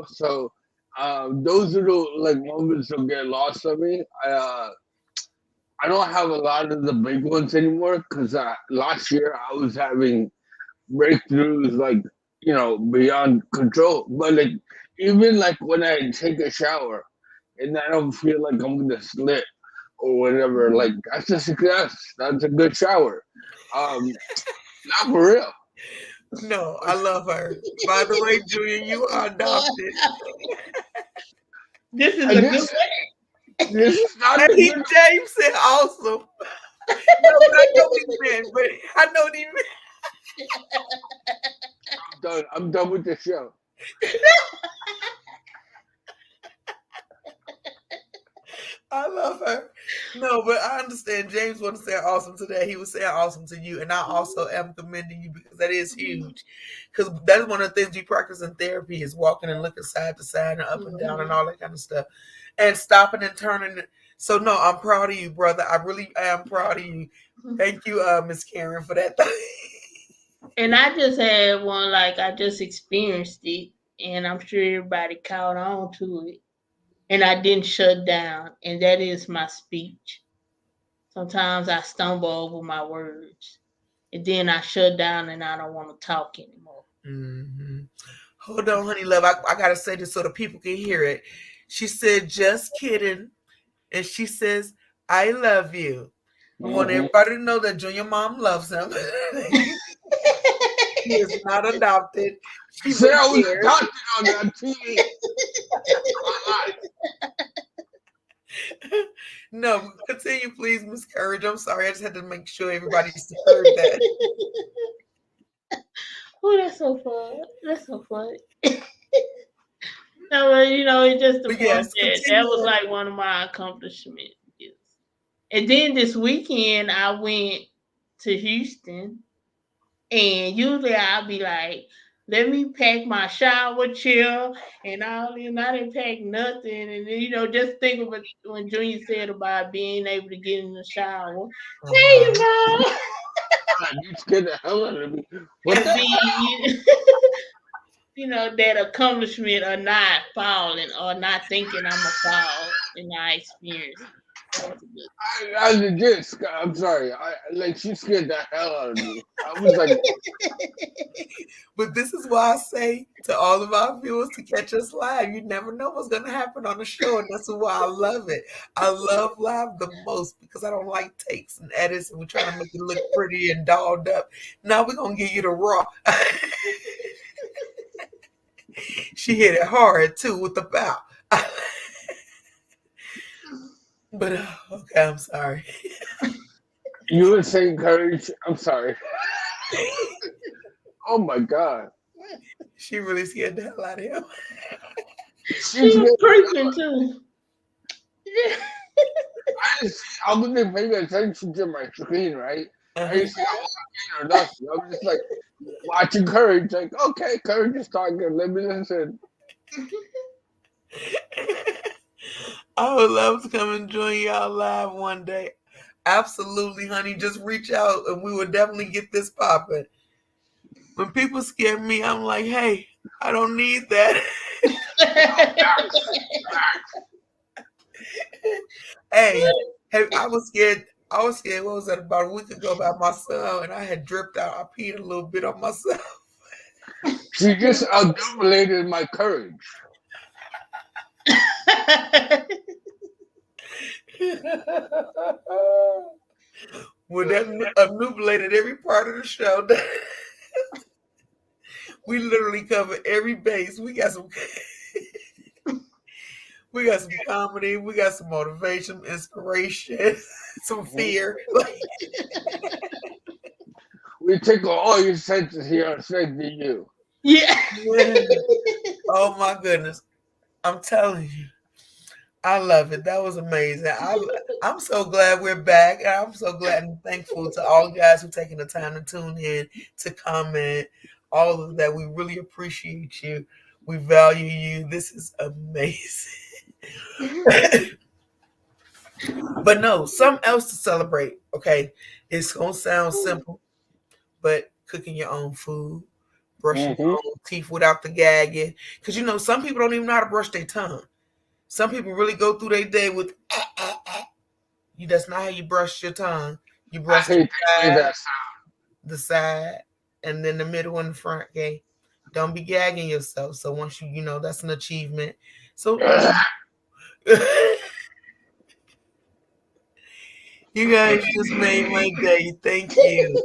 So those little like moments will get lost on me. I don't have a lot of the big ones anymore because last year I was having breakthroughs like beyond control. But like even like when I take a shower and I don't feel like I'm gonna slip or whatever, like that's a success. That's a good shower. Not for real. No, I love her. By the way, Julia, you are adopted. This is I a good just one. this is not And a good. James said awesome. No, but I know what he meant. But I know what he meant. I'm done with the show. I love her. No, but I understand. James wasn't saying awesome today. He was saying awesome to you. And I also am commending you because that is huge. Because that's one of the things you practice in therapy is walking and looking side to side and up and down and all that kind of stuff. And stopping and turning. So, no, I'm proud of you, brother. I really am proud of you. Thank you, Miss Karen, for that. And I just had one, like I just experienced it, and I'm sure everybody caught on to it. And I didn't shut down, and that is my speech. Sometimes I stumble over my words, and then I shut down and I don't want to talk anymore. Mm-hmm. Hold on, honey love. I got to say this so the people can hear it. She said, just kidding. And she says, I love you. I want everybody to know that Junior mom loves him. He is not adopted. She Say I was cares. adopted on that TV. No, continue, please, Miss Courage. I'm sorry. I just had to make sure everybody heard that. Oh, that's so fun. That's so fun. No, it's just the But point yes, that was like one of my accomplishments. And then this weekend I went to Houston, and usually I'll be like, let me pack my shower chair and all, and I didn't pack nothing. And then, just think of it when Junior said about being able to get in the shower. There you go. You scared the hell out of me. What To the be, that accomplishment of not falling or not thinking I'm a fall in my experience. I legit, I'm sorry. She scared the hell out of me. I was like, but this is why I say to all of our viewers to catch us live. You never know what's going to happen on the show, and that's why I love it. I love live the most because I don't like takes and edits, and we're trying to make it look pretty and dolled up. Now we're going to give you the raw. She hit it hard too with the bow. But okay, I'm sorry. You were saying courage. I'm sorry. Oh my god. She really scared the hell out of him. She was creeping too. I wasn't paying attention to my screen, right? I didn't see I was or nothing. I was just like watching Courage, like, okay, Courage is talking. Let me listen. I would love to come and join y'all live one day. Absolutely, honey. Just reach out and we will definitely get this popping. When people scare me, I'm like, hey, I don't need that. Hey, I was scared. I was scared. What was that? About a week ago about myself, and I had dripped out. I peed a little bit on myself. She just accumulated my courage. Well, that obnubilated every part of the show. We literally covered every base. We got some comedy, we got some motivation, inspiration, some fear. We tickle all your senses here on Strength in You. Yeah. Oh my goodness. I'm telling you. I love it. That was amazing. I'm so glad we're back. And I'm so glad and thankful to all you guys who taking the time to tune in, to comment, all of that. We really appreciate you. We value you. This is amazing. But no, something else to celebrate. Okay. It's gonna sound simple, but cooking your own food, brushing your own teeth without the gagging. Because some people don't even know how to brush their tongue. Some people really go through their day with That's not how you brush your tongue. You brush the side, and then the middle and the front. Okay, don't be gagging yourself. So once that's an achievement. So you guys just made my day. Thank you.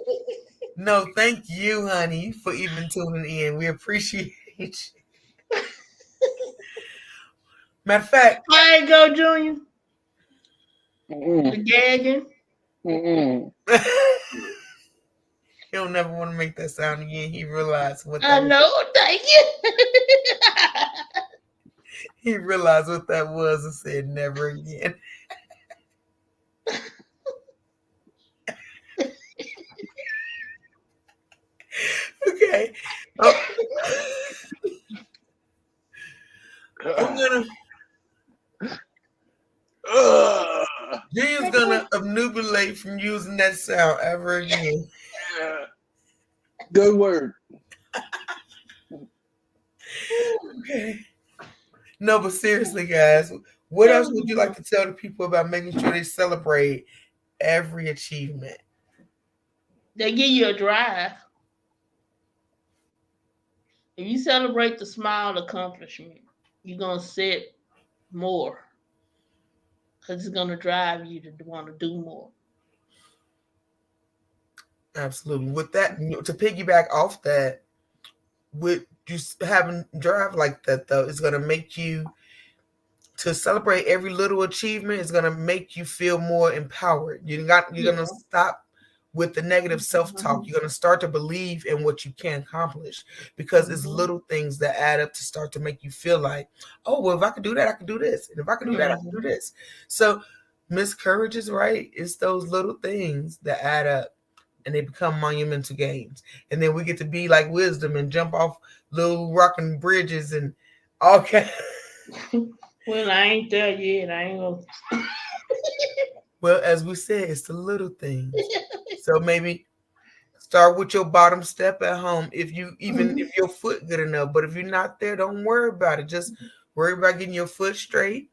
No, thank you, honey, for even tuning in. We appreciate you. Matter of fact, I ain't go, Junior. The gagging. He'll never want to make that sound again. He realized what I that know. Thank you. He realized what that was and said never again. Okay. I'm gonna. Junior's gonna obnubilate from using that sound ever again. Good word. Okay. No, but seriously, guys, what else would you like to tell the people about making sure they celebrate every achievement? They give you a drive. If you celebrate the small accomplishment, you're gonna set more. Because it's gonna drive you to want to do more. Absolutely. With that, to piggyback off that, with just having drive like that though, it's gonna make you to celebrate every little achievement. Is gonna make you feel more empowered. You're gonna stop with the negative self-talk. You're gonna start to believe in what you can accomplish because it's little things that add up to start to make you feel like, oh well, if I could do that, I could do this, and if I could do that, I could do this. So Miss Courage is right. It's those little things that add up and they become monumental gains. And then we get to be like Wisdom and jump off little rocking bridges and all kinds. Well, I ain't there yet. I ain't gonna. Well, as we said, it's the little things. So maybe start with your bottom step at home. If your foot good enough, but if you're not there, don't worry about it. Just worry about getting your foot straight.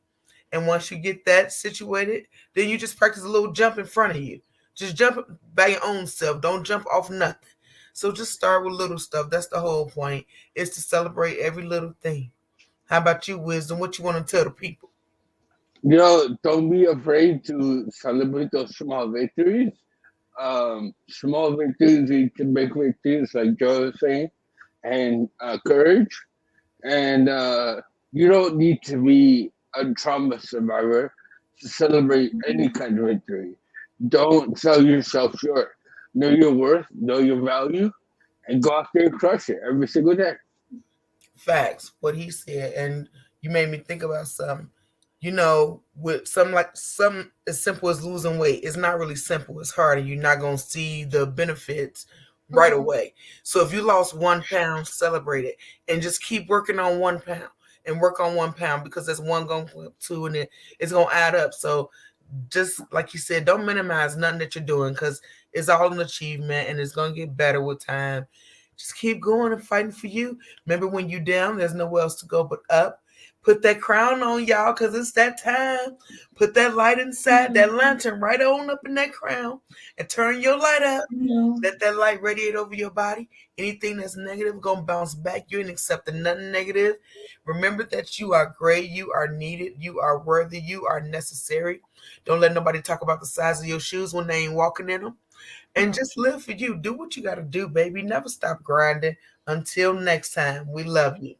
And once you get that situated, then you just practice a little jump in front of you. Just jump by your own self. Don't jump off nothing. So just start with little stuff. That's the whole point, is to celebrate every little thing. How about you, Wisdom? What you want to tell the people? Don't be afraid to celebrate those small victories. Small victories lead to big victories, like Joe was saying, and courage. And you don't need to be a trauma survivor to celebrate any kind of victory. Don't sell yourself short. Know your worth, know your value, and go out there and crush it every single day. Facts, what he said. And you made me think about something. With something as simple as losing weight, it's not really simple. It's hard, and you're not going to see the benefits right away. So if you lost 1 pound, celebrate it and just keep working on 1 pound and work on 1 pound, because that's one going to flip 2 and it's going to add up. So just like you said, don't minimize nothing that you're doing, because it's all an achievement and it's going to get better with time. Just keep going and fighting for you. Remember, when you down, there's nowhere else to go but up. Put that crown on, y'all, because it's that time. Put that light inside, that lantern right on up in that crown, and turn your light up. Let that light radiate over your body. Anything that's negative gonna bounce back. You ain't accepting nothing negative. Remember that you are great, you are needed, you are worthy, you are necessary. Don't let nobody talk about the size of your shoes when they ain't walking in them. And just live for you. Do what you gotta do, baby. Never stop grinding. Until next time, we love you.